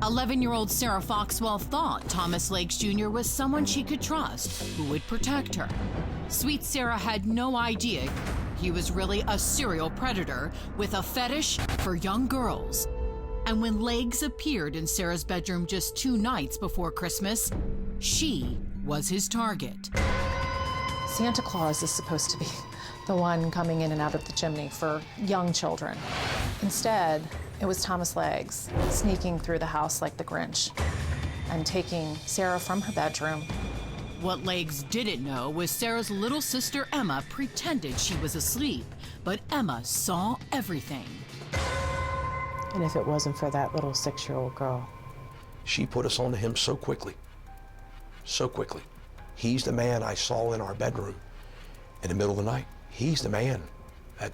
11-year-old Sarah Foxwell thought Thomas Legs Jr. was someone she could trust, who would protect her. Sweet Sarah had no idea he was really a serial predator with a fetish for young girls. And when Legs appeared in Sarah's bedroom just 2 nights before Christmas, she was his target. Santa Claus is supposed to be the one coming in and out of the chimney for young children. Instead, it was Thomas Legs sneaking through the house like the Grinch and taking Sarah from her bedroom. What Legs didn't know was Sarah's little sister Emma pretended she was asleep, but Emma saw everything. And if it wasn't for that little 6-year-old girl. She put us onto him so quickly, so quickly. He's the man I saw in our bedroom in the middle of the night. He's the man that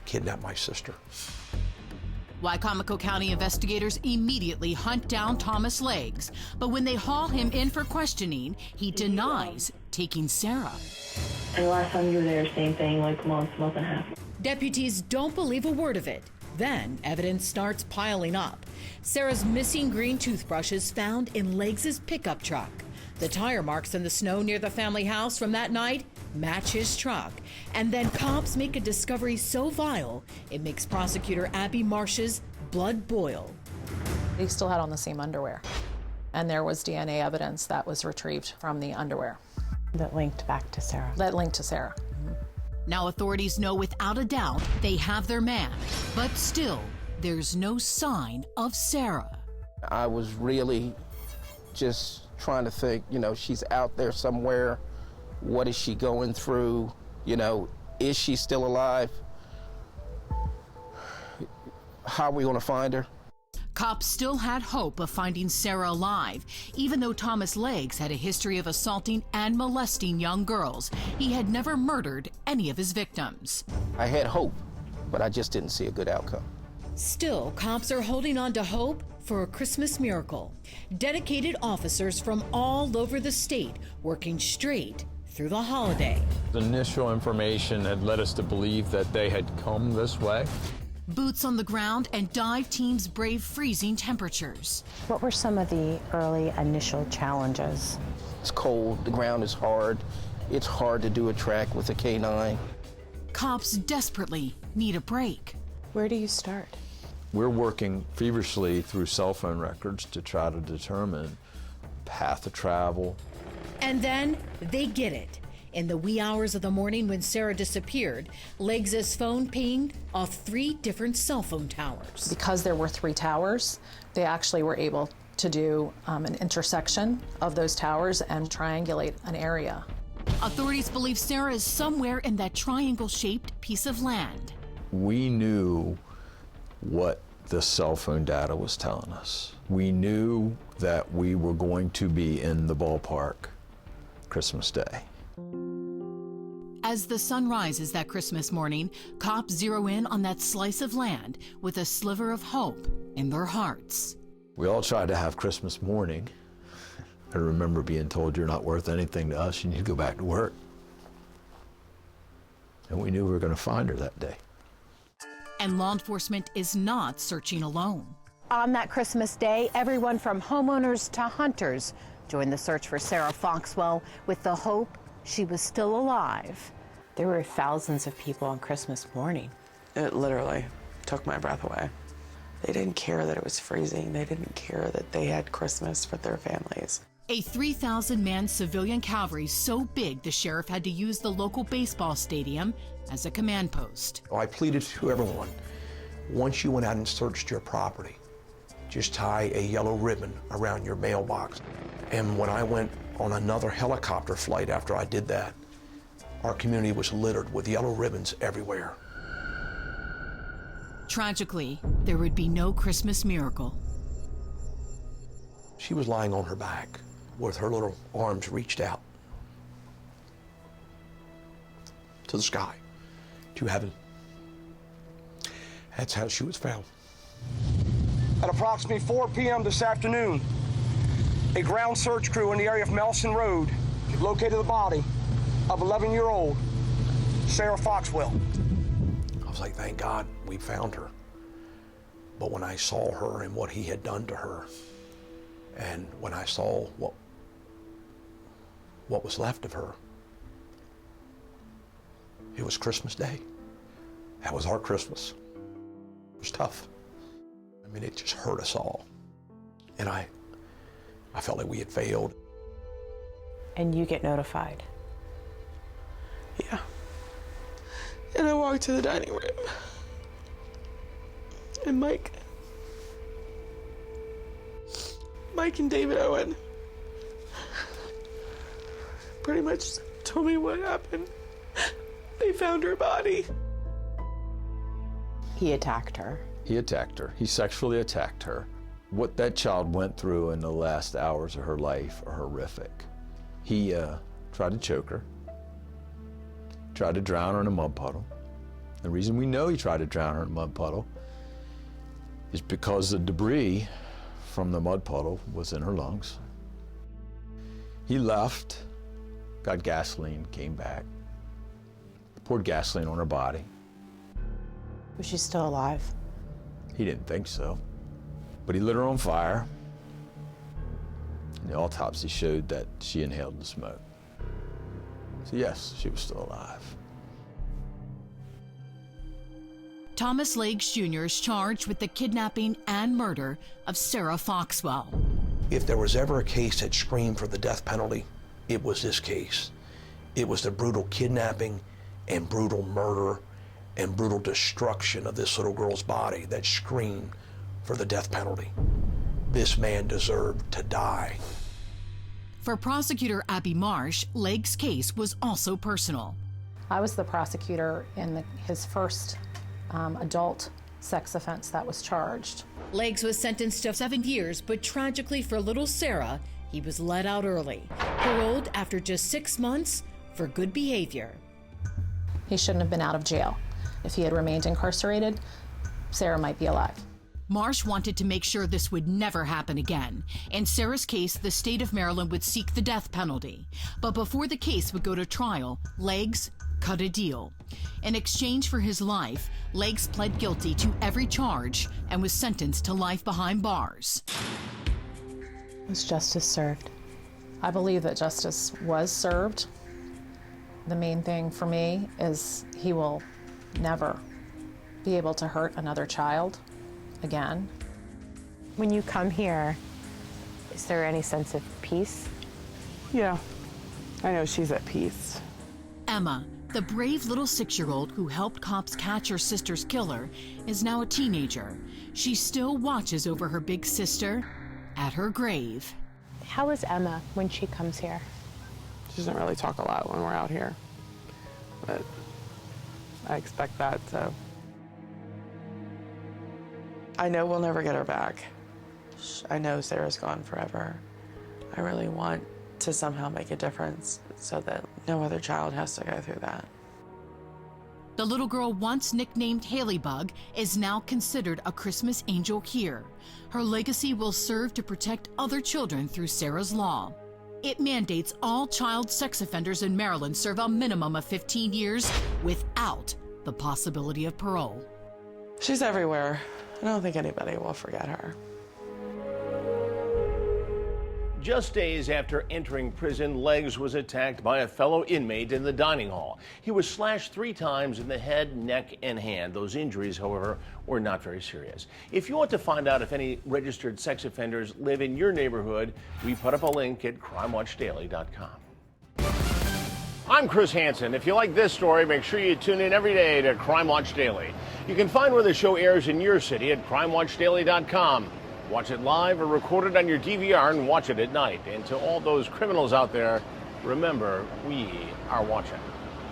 kidnapped my sister. Wicomico County investigators immediately hunt down Thomas Legs, but when they haul him in for questioning, he denies taking Sarah. And the last time you were there, same thing, like a month and a half. Deputies don't believe a word of it. Then evidence starts piling up. Sarah's missing green toothbrush is found in Legs' pickup truck. The tire marks in the snow near the family house from that night match his truck. And then cops make a discovery so vile, it makes prosecutor Abby Marsh's blood boil. They still had on the same underwear. And there was DNA evidence that was retrieved from the underwear. That linked back to Sarah. That linked to Sarah. Now authorities know without a doubt they have their man, but still, there's no sign of Sarah. I was really just trying to think, she's out there somewhere. What is she going through? Is she still alive? How are we going to find her? Cops still had hope of finding Sarah alive, even though Thomas Legs had a history of assaulting and molesting young girls. He had never murdered any of his victims. I had hope, but I just didn't see a good outcome. Still, cops are holding on to hope for a Christmas miracle. Dedicated officers from all over the state working straight through the holiday. The initial information had led us to believe that they had come this way. Boots on the ground and dive teams brave freezing temperatures. What were some of the early initial challenges? It's cold, the ground is hard. It's hard to do a track with a K9. Cops desperately need a break. Where do you start? We're working feverishly through cell phone records to try to determine path of travel. And then they get it. In the wee hours of the morning when Sarah disappeared, Legs' phone pinged off 3 different cell phone towers. Because there were 3 towers, they actually were able to do an intersection of those towers and triangulate an area. Authorities believe Sarah is somewhere in that triangle-shaped piece of land. We knew what the cell phone data was telling us. We knew that we were going to be in the ballpark Christmas Day. As the sun rises that Christmas morning, cops zero in on that slice of land with a sliver of hope in their hearts. We all tried to have Christmas morning. I remember being told, you're not worth anything to us, you need to go back to work. And we knew we were going to find her that day. And law enforcement is not searching alone. On that Christmas day, everyone from homeowners to hunters joined the search for Sarah Foxwell with the hope she was still alive. There were thousands of people on Christmas morning. It literally took my breath away. They didn't care that it was freezing. They didn't care that they had Christmas with their families. A 3,000-man civilian cavalry so big the sheriff had to use the local baseball stadium as a command post. I pleaded to everyone, once you went out and searched your property, just tie a yellow ribbon around your mailbox. And when I went on another helicopter flight after I did that, our community was littered with yellow ribbons everywhere. Tragically, there would be no Christmas miracle. She was lying on her back with her little arms reached out to the sky, to heaven. That's how she was found. At approximately 4 p.m. this afternoon, a ground search crew in the area of Melson Road located the body of 11-year-old Sarah Foxwell. I was like, thank God we found her. But when I saw her and what he had done to her, And when I saw what was left of her, it was Christmas Day. That was our Christmas. It was tough. I mean, it just hurt us all. And I felt like we had failed. And you get notified. Yeah. And I walked to the dining room. And Mike and David Owen pretty much told me what happened. They found her body. He attacked her. He attacked her. He sexually attacked her. What that child went through in the last hours of her life are horrific. He tried to choke her, tried to drown her in a mud puddle. The reason we know he tried to drown her in a mud puddle is because the debris from the mud puddle was in her lungs. He left, got gasoline, came back, poured gasoline on her body. Was she still alive? He didn't think so, but he lit her on fire. And the autopsy showed that she inhaled the smoke. So yes, she was still alive. Thomas Legs Jr. is charged with the kidnapping and murder of Sarah Foxwell. If there was ever a case that screamed for the death penalty, it was this case. It was the brutal kidnapping and brutal murder and brutal destruction of this little girl's body that screamed for the death penalty. This man deserved to die. For prosecutor Abby Marsh, Legs' case was also personal. I was the prosecutor in his first adult sex offense that was charged. Legs was sentenced to 7 years, but tragically for little Sarah, he was let out early, paroled after just 6 months for good behavior. He shouldn't have been out of jail. If he had remained incarcerated, Sarah might be alive. Marsh wanted to make sure this would never happen again. In Sarah's case, the state of Maryland would seek the death penalty. But before the case would go to trial, Legs cut a deal. In exchange for his life, Legs pled guilty to every charge and was sentenced to life behind bars. Was justice served? I believe that justice was served. The main thing for me is he will never be able to hurt another child again. When you come here, is there any sense of peace? Yeah, I know she's at peace. Emma, the brave little 6-year-old who helped cops catch her sister's killer, is now a teenager. She still watches over her big sister at her grave. How is Emma when she comes here? She doesn't really talk a lot when we're out here, but I expect that, so. I know we'll never get her back. I know Sarah's gone forever. I really want to somehow make a difference so that no other child has to go through that. The little girl once nicknamed Haley-Bug is now considered a Christmas angel here. Her legacy will serve to protect other children through Sarah's law. It mandates all child sex offenders in Maryland serve a minimum of 15 years without the possibility of parole. She's everywhere. I don't think anybody will forget her. Just days after entering prison, Legs was attacked by a fellow inmate in the dining hall. He was slashed 3 times in the head, neck, and hand. Those injuries, however, were not very serious. If you want to find out if any registered sex offenders live in your neighborhood, we put up a link at crimewatchdaily.com. I'm Chris Hansen. If you like this story, make sure you tune in every day to Crime Watch Daily. You can find where the show airs in your city at crimewatchdaily.com. Watch it live or record it on your DVR and watch it at night. And to all those criminals out there, remember, we are watching.